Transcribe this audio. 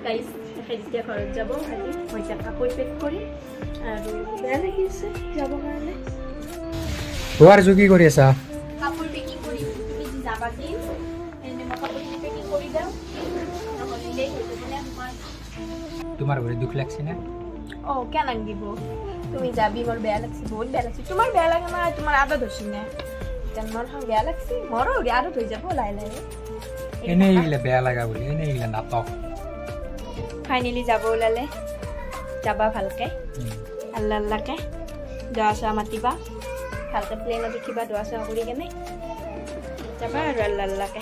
guys এতিয়া ঘৰত যাব আজি মই এতিয়া কাপোৰ পেক কৰি আৰু বেয়া লাগিছে যাব কাৰণে তোৰ যোগী কৰি আছা কাপোৰ পেকিং কৰি তুমি যি যাবা কি এনে মই কাপোৰ পেকিং কৰি দাও নহলে লেট হৈ যাব না তোমাৰ বড় দুখ লাগছে না ও কেন লাগিব তুমি যাবি মোর বেয়া লাগছে বহুত বেয়া লাগছে তোমার বেয়া লাগে না তোমার আদত হইছে না কেন মোর হাও বেয়া লাগছে মোরও আদত হই যাব লাই লাই এনে ইলে বেয়া লাগা বলি এনে ইলে নাটক ফাইনালি যাব ওলালে যাবা ভালকে আল্লাহ আল্লাহকে দোয়া চা মাতিবা ভালকে প্লেনত উঠিবা দোয়া চা কৰি কেনে যাবা আৰু আল্লাহ আল্লাহকে